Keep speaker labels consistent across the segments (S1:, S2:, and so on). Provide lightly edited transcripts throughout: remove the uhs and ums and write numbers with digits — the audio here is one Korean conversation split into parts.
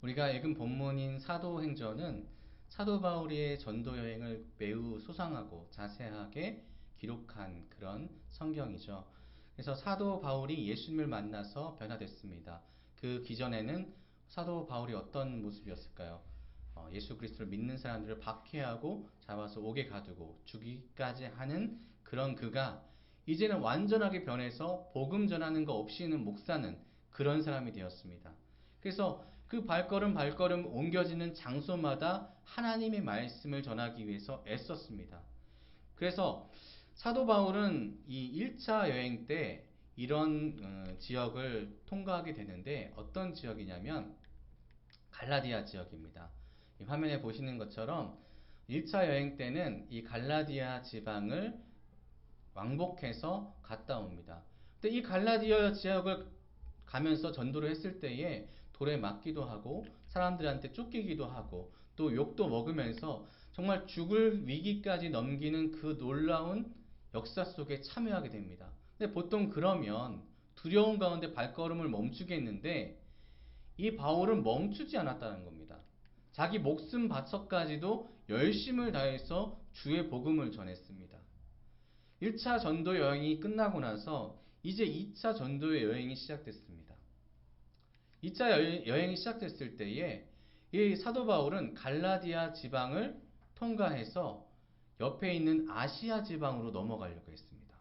S1: 우리가 읽은 본문인 사도행전은 사도 바울의 전도 여행을 매우 소상하고 자세하게 기록한 그런 성경이죠. 그래서 사도 바울이 예수님을 만나서 변화됐습니다. 그 기전에는 사도 바울이 어떤 모습이었을까요? 예수 그리스도를 믿는 사람들을 박해하고 잡아서 옥에 가두고 죽이기까지 하는 그런 그가 이제는 완전하게 변해서 복음 전하는 거 없이는 못 사는 그런 사람이 되었습니다. 그래서 그 발걸음 발걸음 옮겨지는 장소마다 하나님의 말씀을 전하기 위해서 애썼습니다. 그래서 사도 바울은 이 1차 여행 때 이런 지역을 통과하게 되는데 어떤 지역이냐면 갈라디아 지역입니다. 이 화면에 보시는 것처럼 1차 여행 때는 이 갈라디아 지방을 왕복해서 갔다 옵니다. 근데 이 갈라디아 지역을 가면서 전도를 했을 때에 돌에 맞기도 하고 사람들한테 쫓기기도 하고 또 욕도 먹으면서 정말 죽을 위기까지 넘기는 그 놀라운 역사 속에 참여하게 됩니다. 근데 보통 그러면 두려움 가운데 발걸음을 멈추게 했는데 이 바울은 멈추지 않았다는 겁니다. 자기 목숨 바쳐까지도 열심을 다해서 주의 복음을 전했습니다. 1차 전도 여행이 끝나고 나서 이제 2차 전도의 여행이 시작됐습니다. 2차 여행이 시작됐을 때에 이 사도 바울은 갈라디아 지방을 통과해서 옆에 있는 아시아 지방으로 넘어가려고 했습니다.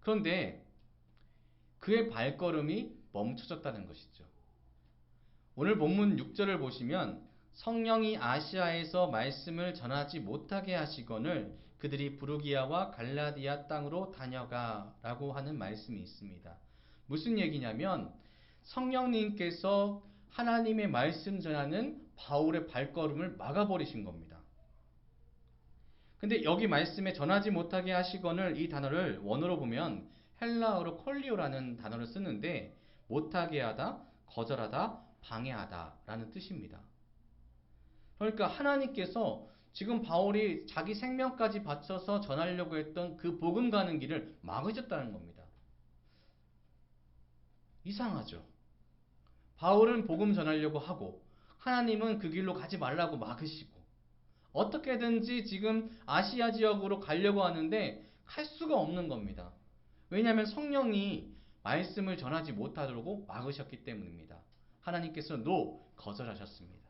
S1: 그런데 그의 발걸음이 멈춰졌다는 것이죠. 오늘 본문 6절을 보시면 성령이 아시아에서 말씀을 전하지 못하게 하시거늘 그들이 부르기아와 갈라디아 땅으로 다녀가 라고 하는 말씀이 있습니다. 무슨 얘기냐면 성령님께서 하나님의 말씀 전하는 바울의 발걸음을 막아버리신 겁니다. 근데 여기 말씀에 전하지 못하게 하시거늘 이 단어를 원어로 보면 헬라어로 콜리오라는 단어를 쓰는데 못하게 하다, 거절하다, 방해하다 라는 뜻입니다. 그러니까 하나님께서 지금 바울이 자기 생명까지 바쳐서 전하려고 했던 그 복음 가는 길을 막으셨다는 겁니다. 이상하죠. 바울은 복음 전하려고 하고 하나님은 그 길로 가지 말라고 막으시고 어떻게든지 지금 아시아 지역으로 가려고 하는데 갈 수가 없는 겁니다. 왜냐하면 성령이 말씀을 전하지 못하도록 막으셨기 때문입니다. 하나님께서 거절하셨습니다.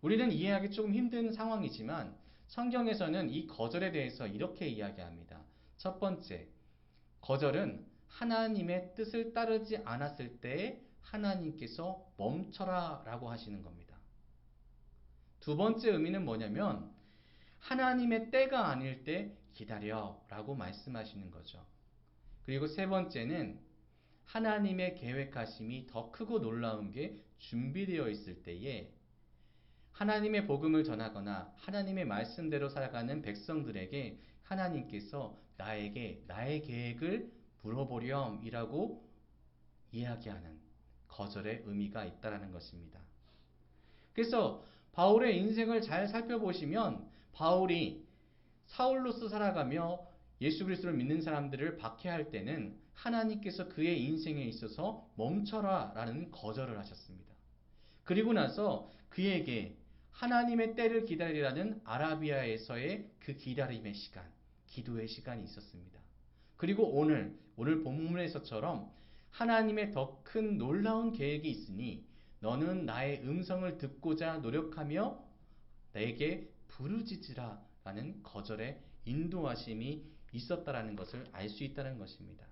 S1: 우리는 이해하기 조금 힘든 상황이지만 성경에서는 이 거절에 대해서 이렇게 이야기합니다. 첫 번째, 거절은 하나님의 뜻을 따르지 않았을 때 하나님께서 멈춰라 라고 하시는 겁니다. 두 번째 의미는 뭐냐면 하나님의 때가 아닐 때 기다려 라고 말씀하시는 거죠. 그리고 세 번째는 하나님의 계획하심이 더 크고 놀라운 게 준비되어 있을 때에 하나님의 복음을 전하거나 하나님의 말씀대로 살아가는 백성들에게 하나님께서 나에게 나의 계획을 물어보렴이라고 이야기하는 거절의 의미가 있다는 것입니다. 그래서 바울의 인생을 잘 살펴보시면 바울이 사울로서 살아가며 예수 그리스도를 믿는 사람들을 박해할 때는 하나님께서 그의 인생에 있어서 멈춰라 라는 거절을 하셨습니다. 그리고 나서 그에게 하나님의 때를 기다리라는 아라비아에서의 그 기다림의 시간, 기도의 시간이 있었습니다. 그리고 오늘 본문에서처럼 하나님의 더 큰 놀라운 계획이 있으니 너는 나의 음성을 듣고자 노력하며 내게 부르짖으라 라는 거절의 인도하심이 있었다라는 것을 알 수 있다는 것입니다.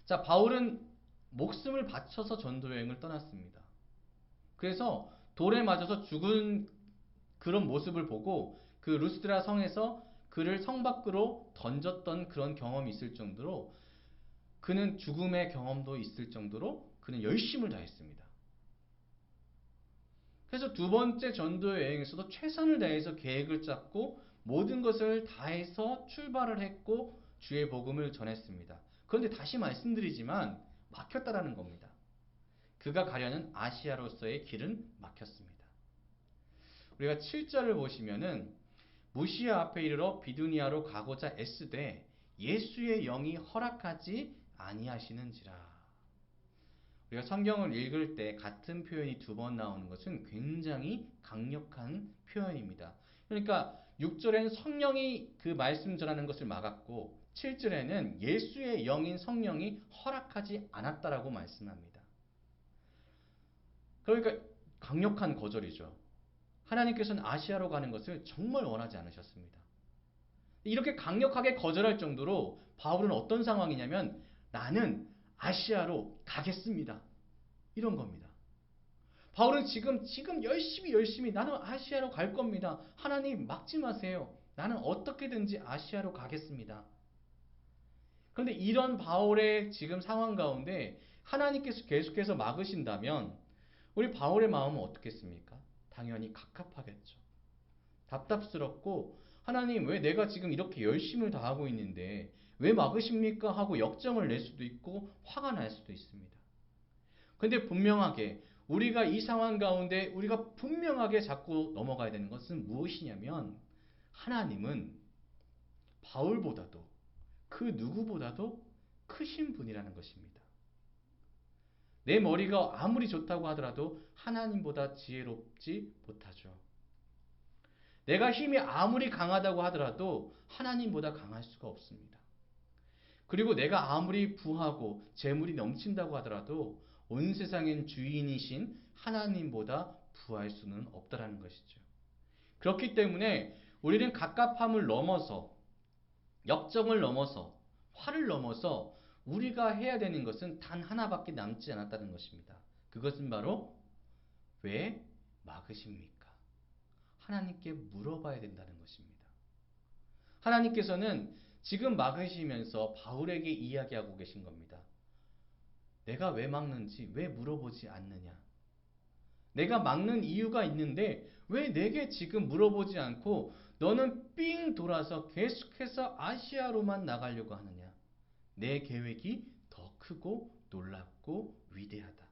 S1: 자, 바울은 목숨을 바쳐서 전도여행을 떠났습니다. 그래서 돌에 맞아서 죽은 그런 모습을 보고 그 루스드라 성에서 그를 성 밖으로 던졌던 그런 경험이 있을 정도로 그는 죽음의 경험도 있을 정도로 그는 열심을 다했습니다. 그래서 두 번째 전도 여행에서도 최선을 다해서 계획을 짰고 모든 것을 다해서 출발을 했고 주의 복음을 전했습니다. 그런데 다시 말씀드리지만 막혔다라는 겁니다. 그가 가려는 아시아로서의 길은 막혔습니다. 우리가 7절을 보시면은 무시아 앞에 이르러 비두니아로 가고자 애쓰되 예수의 영이 허락하지 아니하시는지라. 우리가 성경을 읽을 때 같은 표현이 두 번 나오는 것은 굉장히 강력한 표현입니다. 그러니까 6절에는 성령이 그 말씀 전하는 것을 막았고 7절에는 예수의 영인 성령이 허락하지 않았다라고 말씀합니다. 그러니까 강력한 거절이죠. 하나님께서는 아시아로 가는 것을 정말 원하지 않으셨습니다. 이렇게 강력하게 거절할 정도로 바울은 어떤 상황이냐면 나는 아시아로 가겠습니다. 이런 겁니다. 바울은 지금 열심히 나는 아시아로 갈 겁니다. 하나님 막지 마세요. 나는 어떻게든지 아시아로 가겠습니다. 그런데 이런 바울의 지금 상황 가운데 하나님께서 계속해서 막으신다면 우리 바울의 마음은 어떻겠습니까? 당연히 갑갑하겠죠. 답답스럽고 하나님 왜 내가 지금 이렇게 열심을 다하고 있는데 왜 막으십니까? 하고 역정을 낼 수도 있고 화가 날 수도 있습니다. 근데 분명하게 우리가 이 상황 가운데 우리가 분명하게 잡고 넘어가야 되는 것은 무엇이냐면 하나님은 바울보다도 그 누구보다도 크신 분이라는 것입니다. 내 머리가 아무리 좋다고 하더라도 하나님보다 지혜롭지 못하죠. 내가 힘이 아무리 강하다고 하더라도 하나님보다 강할 수가 없습니다. 그리고 내가 아무리 부하고 재물이 넘친다고 하더라도 온 세상엔 주인이신 하나님보다 부할 수는 없다라는 것이죠. 그렇기 때문에 우리는 갑갑함을 넘어서 역정을 넘어서 화를 넘어서 우리가 해야 되는 것은 단 하나밖에 남지 않았다는 것입니다. 그것은 바로 왜 막으십니까? 하나님께 물어봐야 된다는 것입니다. 하나님께서는 지금 막으시면서 바울에게 이야기하고 계신 겁니다. 내가 왜 막는지 왜 물어보지 않느냐? 내가 막는 이유가 있는데 왜 내게 지금 물어보지 않고 너는 삥 돌아서 계속해서 아시아로만 나가려고 하느냐? 내 계획이 더 크고 놀랍고 위대하다.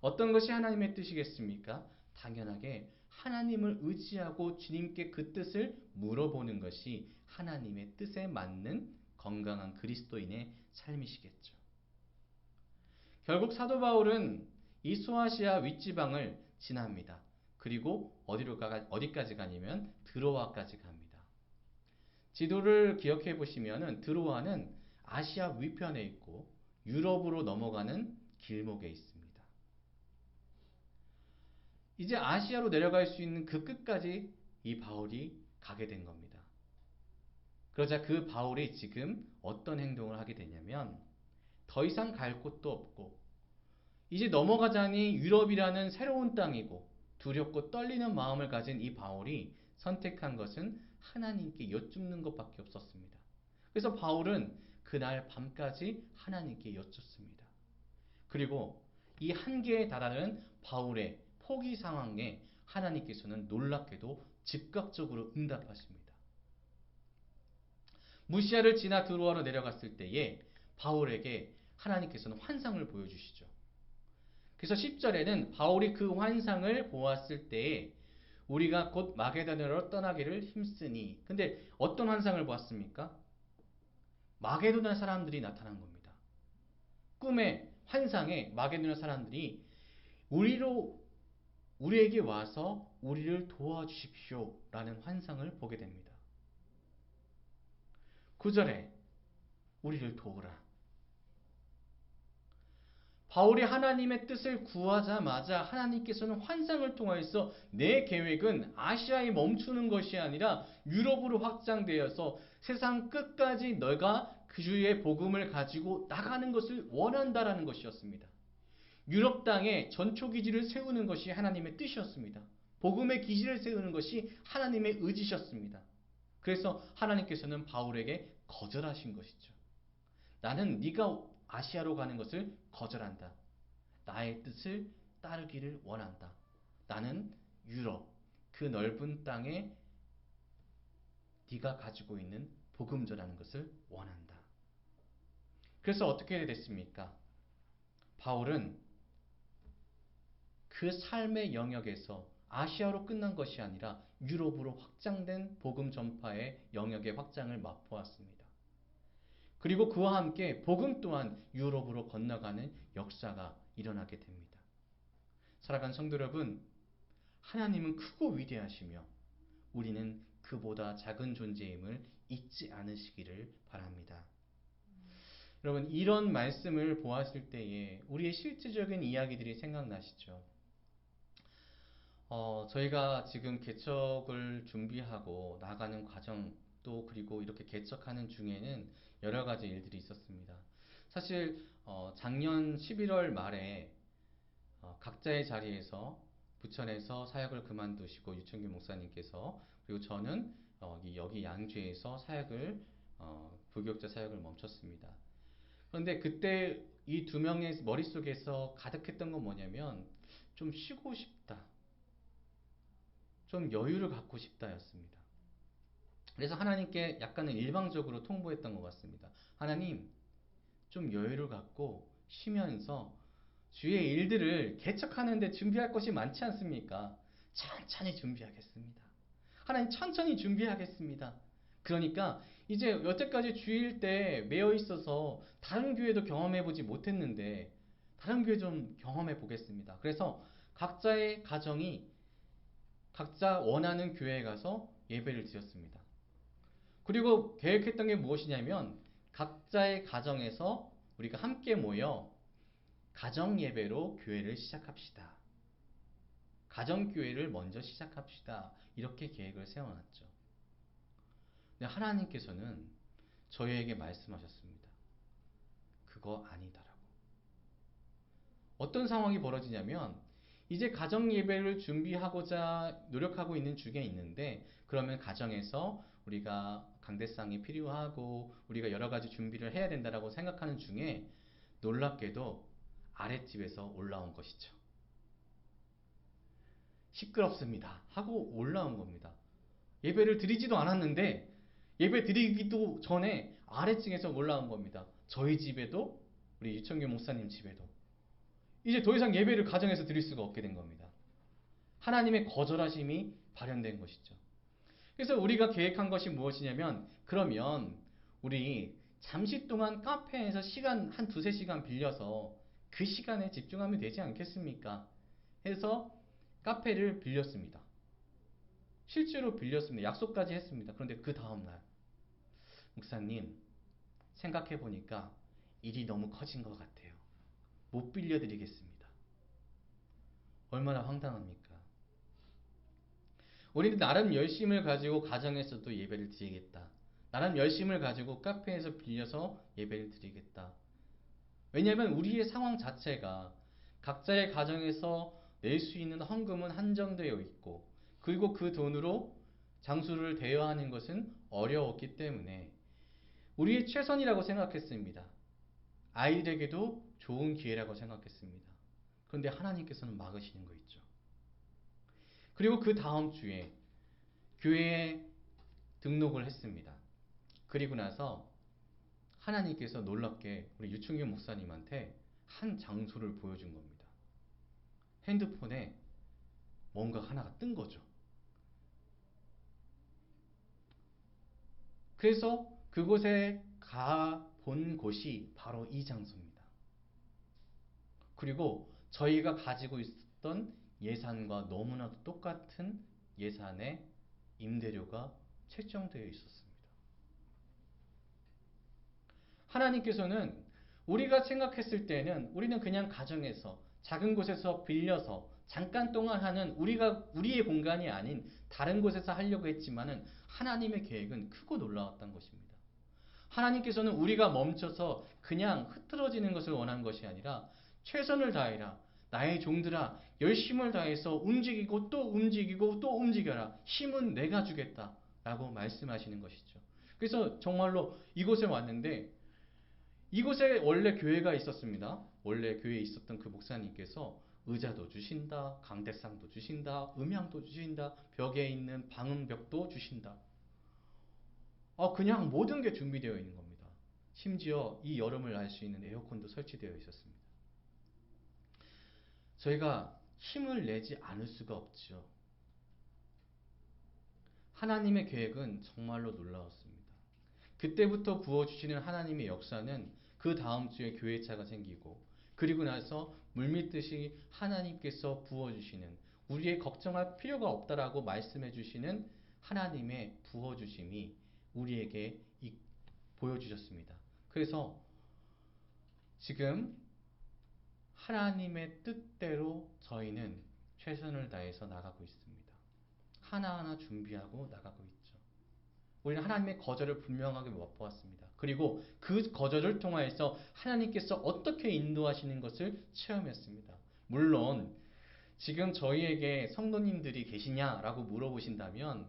S1: 어떤 것이 하나님의 뜻이겠습니까? 당연하게 하나님을 의지하고 주님께 그 뜻을 물어보는 것이 하나님의 뜻에 맞는 건강한 그리스도인의 삶이시겠죠. 결국 사도 바울은 이 소아시아 윗지방을 지납니다. 그리고 어디까지 가냐면 드로아까지 갑니다. 지도를 기억해 보시면 드로아는 아시아 위편에 있고 유럽으로 넘어가는 길목에 있습니다. 이제 아시아로 내려갈 수 있는 그 끝까지 이 바울이 가게 된 겁니다. 그러자 그 바울이 지금 어떤 행동을 하게 되냐면 더 이상 갈 곳도 없고 이제 넘어가자니 유럽이라는 새로운 땅이고 두렵고 떨리는 마음을 가진 이 바울이 선택한 것은 하나님께 여쭙는 것밖에 없었습니다. 그래서 바울은 그날 밤까지 하나님께 여쭙습니다. 그리고 이 한계에 달하는 바울의 포기 상황에 하나님께서는 놀랍게도 즉각적으로 응답하십니다. 무시아를 지나 드로아로 내려갔을 때에 바울에게 하나님께서는 환상을 보여주시죠. 그래서 10절에는 바울이 그 환상을 보았을 때에 우리가 곧 마게도냐로 떠나기를 힘쓰니. 근데 어떤 환상을 보았습니까? 마게도냐 사람들이 나타난 겁니다. 꿈에 환상에 마게도냐 사람들이 우리에게 와서 우리를 도와주십시오 라는 환상을 보게 됩니다. 9절에 우리를 도우라. 바울이 하나님의 뜻을 구하자마자 하나님께서는 환상을 통하여서 내 계획은 아시아에 멈추는 것이 아니라 유럽으로 확장되어서 세상 끝까지 너가 그 주의 복음을 가지고 나가는 것을 원한다라는 것이었습니다. 유럽 땅에 전초기지를 세우는 것이 하나님의 뜻이었습니다. 복음의 기지를 세우는 것이 하나님의 의지셨습니다. 그래서 하나님께서는 바울에게 거절하신 것이죠. 나는 네가 아시아로 가는 것을 거절한다. 나의 뜻을 따르기를 원한다. 나는 유럽, 그 넓은 땅에 네가 가지고 있는 복음 전하는 것을 원한다. 그래서 어떻게 됐습니까? 바울은 그 삶의 영역에서 아시아로 끝난 것이 아니라 유럽으로 확장된 복음 전파의 영역의 확장을 맛보았습니다. 그리고 그와 함께 복음 또한 유럽으로 건너가는 역사가 일어나게 됩니다. 사랑하는 성도 여러분, 하나님은 크고 위대하시며 우리는 그보다 작은 존재임을 잊지 않으시기를 바랍니다. 여러분, 이런 말씀을 보았을 때에 우리의 실질적인 이야기들이 생각나시죠? 저희가 지금 개척을 준비하고 나가는 과정 또 그리고 이렇게 개척하는 중에는 여러 가지 일들이 있었습니다. 사실 작년 11월 말에 각자의 자리에서 부천에서 사역을 그만두시고 유충규 목사님께서 그리고 저는 여기 양주에서 사역을 부교육자 사역을 멈췄습니다. 그런데 그때 이 두 명의 머릿속에서 가득했던 건 뭐냐면 좀 쉬고 싶다. 좀 여유를 갖고 싶다였습니다. 그래서 하나님께 약간은 일방적으로 통보했던 것 같습니다. 하나님, 좀 여유를 갖고 쉬면서 주의 일들을 개척하는데 준비할 것이 많지 않습니까? 천천히 준비하겠습니다. 하나님 천천히 준비하겠습니다. 그러니까 이제 여태까지 주일 때 매여 있어서 다른 교회도 경험해 보지 못했는데 다른 교회 좀 경험해 보겠습니다. 그래서 각자의 가정이 각자 원하는 교회에 가서 예배를 드렸습니다. 그리고 계획했던 게 무엇이냐면 각자의 가정에서 우리가 함께 모여 가정 예배로 교회를 시작합시다. 가정 교회를 먼저 시작합시다. 이렇게 계획을 세워놨죠. 근데 하나님께서는 저희에게 말씀하셨습니다. 그거 아니다라고. 어떤 상황이 벌어지냐면 이제 가정 예배를 준비하고자 노력하고 있는 중에 있는데 그러면 가정에서 우리가 강대상이 필요하고 우리가 여러 가지 준비를 해야 된다라고 생각하는 중에 놀랍게도 아랫집에서 올라온 것이죠. 시끄럽습니다 하고 올라온 겁니다. 예배를 드리지도 않았는데 예배 드리기도 전에 아래층에서 올라온 겁니다. 저희 집에도 우리 유청규 목사님 집에도 이제 더 이상 예배를 가정에서 드릴 수가 없게 된 겁니다. 하나님의 거절하심이 발현된 것이죠. 그래서 우리가 계획한 것이 무엇이냐면 그러면 우리 잠시 동안 카페에서 시간 한 두세 시간 빌려서 그 시간에 집중하면 되지 않겠습니까? 해서 카페를 빌렸습니다. 실제로 빌렸습니다. 약속까지 했습니다. 그런데 그 다음날 목사님 생각해 보니까 일이 너무 커진 것 같아요. 못 빌려드리겠습니다. 얼마나 황당합니까? 우리는 나름 열심을 가지고 가정에서도 예배를 드리겠다. 나름 열심을 가지고 카페에서 빌려서 예배를 드리겠다. 왜냐하면 우리의 상황 자체가 각자의 가정에서 낼 수 있는 헌금은 한정되어 있고 그리고 그 돈으로 장수를 대여하는 것은 어려웠기 때문에 우리의 최선이라고 생각했습니다. 아이들에게도 좋은 기회라고 생각했습니다. 그런데 하나님께서는 막으시는 거 있죠. 그리고 그 다음 주에 교회에 등록을 했습니다. 그리고 나서 하나님께서 놀랍게 우리 유충규 목사님한테 한 장소를 보여준 겁니다. 핸드폰에 뭔가 하나가 뜬 거죠. 그래서 그곳에 가 본 곳이 바로 이 장소입니다. 그리고 저희가 가지고 있었던 예산과 너무나도 똑같은 예산의 임대료가 책정되어 있었습니다. 하나님께서는 우리가 생각했을 때는 우리는 그냥 가정에서 작은 곳에서 빌려서 잠깐 동안 하는 우리의 공간이 아닌 다른 곳에서 하려고 했지만은 하나님의 계획은 크고 놀라웠던 것입니다. 하나님께서는 우리가 멈춰서 그냥 흐트러지는 것을 원한 것이 아니라 최선을 다해라. 나의 종들아 열심을 다해서 움직이고 또 움직이고 또 움직여라. 힘은 내가 주겠다. 라고 말씀하시는 것이죠. 그래서 정말로 이곳에 왔는데 이곳에 원래 교회가 있었습니다. 원래 교회에 있었던 그 목사님께서 의자도 주신다. 강대상도 주신다. 음향도 주신다. 벽에 있는 방음벽도 주신다. 그냥 모든 게 준비되어 있는 겁니다. 심지어 이 여름을 알 수 있는 에어컨도 설치되어 있었습니다. 저희가 힘을 내지 않을 수가 없죠. 하나님의 계획은 정말로 놀라웠습니다. 그때부터 부어주시는 하나님의 역사는 그 다음 주에 교회차가 생기고 그리고 나서 물밀듯이 하나님께서 부어주시는 우리의 걱정할 필요가 없다라고 말씀해 주시는 하나님의 부어주심이 우리에게 보여주셨습니다. 그래서 지금 하나님의 뜻대로 저희는 최선을 다해서 나가고 있습니다. 하나하나 준비하고 나가고 있죠. 우리는 하나님의 거절을 분명하게 맛보았습니다. 그리고 그 거절을 통하여서 하나님께서 어떻게 인도하시는 것을 체험했습니다. 물론 지금 저희에게 성도님들이 계시냐라고 물어보신다면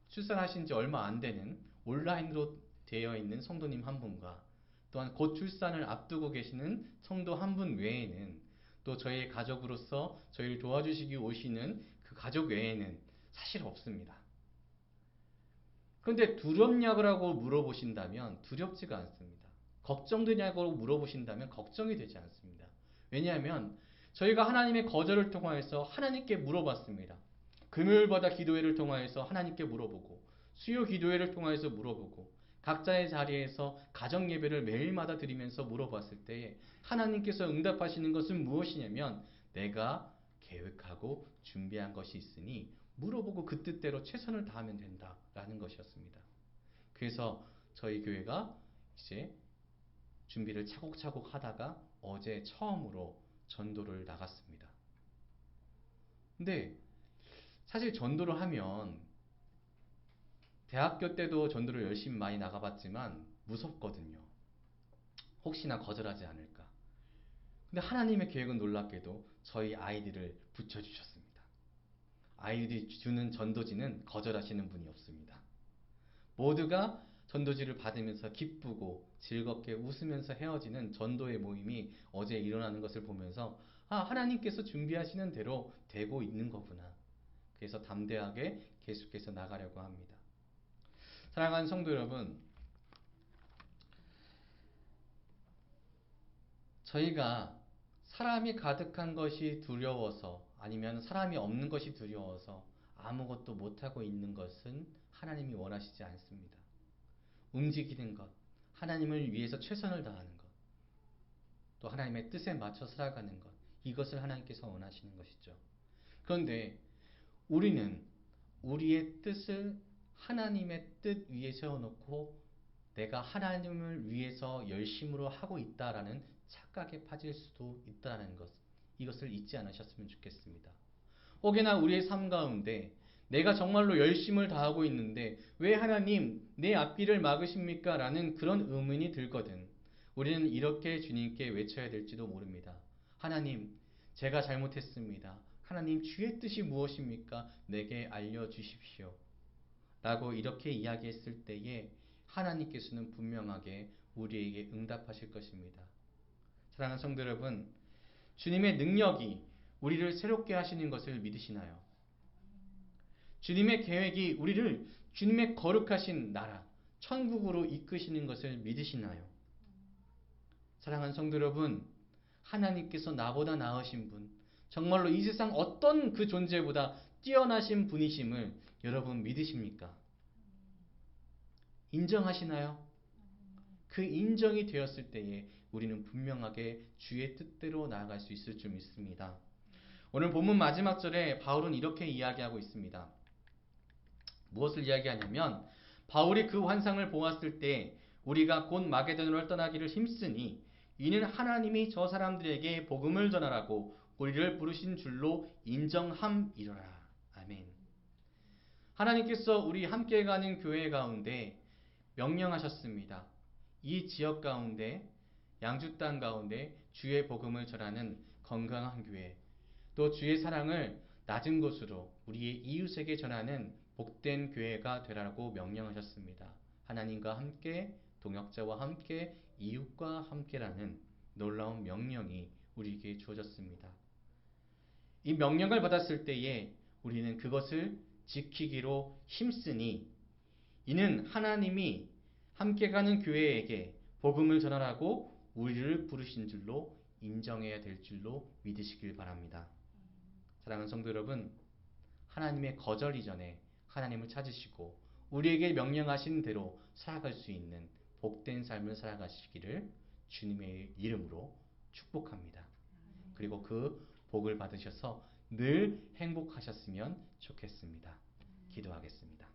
S1: 출산하신 지 얼마 안 되는 온라인으로 되어 있는 성도님 한 분과 또한 곧 출산을 앞두고 계시는 성도 한 분 외에는 또 저희의 가족으로서 저희를 도와주시기 오시는 그 가족 외에는 사실 없습니다. 그런데 두렵냐고 물어보신다면 두렵지가 않습니다. 걱정되냐고 물어보신다면 걱정이 되지 않습니다. 왜냐하면 저희가 하나님의 거절을 통하여서 하나님께 물어봤습니다. 금요일마다 기도회를 통하여서 하나님께 물어보고 수요 기도회를 통하여서 물어보고 각자의 자리에서 가정 예배를 매일마다 드리면서 물어봤을 때에 하나님께서 응답하시는 것은 무엇이냐면 내가 계획하고 준비한 것이 있으니 물어보고 그 뜻대로 최선을 다하면 된다라는 것이었습니다. 그래서 저희 교회가 이제 준비를 차곡차곡 하다가 어제 처음으로 전도를 나갔습니다. 근데 사실 전도를 하면 대학교 때도 전도를 열심히 많이 나가봤지만 무섭거든요. 혹시나 거절하지 않을까. 근데 하나님의 계획은 놀랍게도 저희 아이들을 붙여주셨습니다. 아이들이 주는 전도지는 거절하시는 분이 없습니다. 모두가 전도지를 받으면서 기쁘고 즐겁게 웃으면서 헤어지는 전도의 모임이 어제 일어나는 것을 보면서 하나님께서 준비하시는 대로 되고 있는 거구나. 그래서 담대하게 계속해서 나가려고 합니다. 사랑하는 성도 여러분, 저희가 사람이 가득한 것이 두려워서 아니면 사람이 없는 것이 두려워서 아무것도 못하고 있는 것은 하나님이 원하시지 않습니다. 움직이는 것, 하나님을 위해서 최선을 다하는 것, 또 하나님의 뜻에 맞춰 살아가는 것, 이것을 하나님께서 원하시는 것이죠. 그런데 우리는 우리의 뜻을 하나님의 뜻 위에 세워놓고 내가 하나님을 위해서 열심으로 하고 있다라는 착각에 빠질 수도 있다는 것, 이것을 잊지 않으셨으면 좋겠습니다. 혹여나 우리의 삶 가운데 내가 정말로 열심을 다하고 있는데 왜 하나님 내 앞길을 막으십니까? 라는 그런 의문이 들거든 우리는 이렇게 주님께 외쳐야 될지도 모릅니다. 하나님, 제가 잘못했습니다. 하나님, 주의 뜻이 무엇입니까? 내게 알려주십시오. 라고 이렇게 이야기했을 때에 하나님께서는 분명하게 우리에게 응답하실 것입니다. 사랑하는 성도 여러분, 주님의 능력이 우리를 새롭게 하시는 것을 믿으시나요? 주님의 계획이 우리를 주님의 거룩하신 나라, 천국으로 이끄시는 것을 믿으시나요? 사랑하는 성도 여러분, 하나님께서 나보다 나으신 분, 정말로 이 세상 어떤 그 존재보다 뛰어나신 분이심을 여러분 믿으십니까? 인정하시나요? 그 인정이 되었을 때에 우리는 분명하게 주의 뜻대로 나아갈 수 있을 줄 믿습니다. 오늘 본문 마지막 절에 바울은 이렇게 이야기하고 있습니다. 무엇을 이야기하냐면 바울이 그 환상을 보았을 때 우리가 곧 마게도냐를 떠나기를 힘쓰니 이는 하나님이 저 사람들에게 복음을 전하라고 우리를 부르신 줄로 인정함이로라. 아멘. 하나님께서 우리 함께 가는 교회 가운데 명령하셨습니다. 이 지역 가운데 양주 땅 가운데 주의 복음을 전하는 건강한 교회, 또 주의 사랑을 낮은 곳으로 우리의 이웃에게 전하는 복된 교회가 되라고 명령하셨습니다. 하나님과 함께, 동역자와 함께, 이웃과 함께라는 놀라운 명령이 우리에게 주어졌습니다. 이 명령을 받았을 때에 우리는 그것을 지키기로 힘쓰니 이는 하나님이 함께 가는 교회에게 복음을 전하라고 우리를 부르신 줄로 인정해야 될 줄로 믿으시길 바랍니다. 사랑하는 성도 여러분, 하나님의 거절 이전에 하나님을 찾으시고 우리에게 명령하신 대로 살아갈 수 있는 복된 삶을 살아가시기를 주님의 이름으로 축복합니다. 그리고 그 복을 받으셔서 늘 행복하셨으면 좋겠습니다. 기도하겠습니다.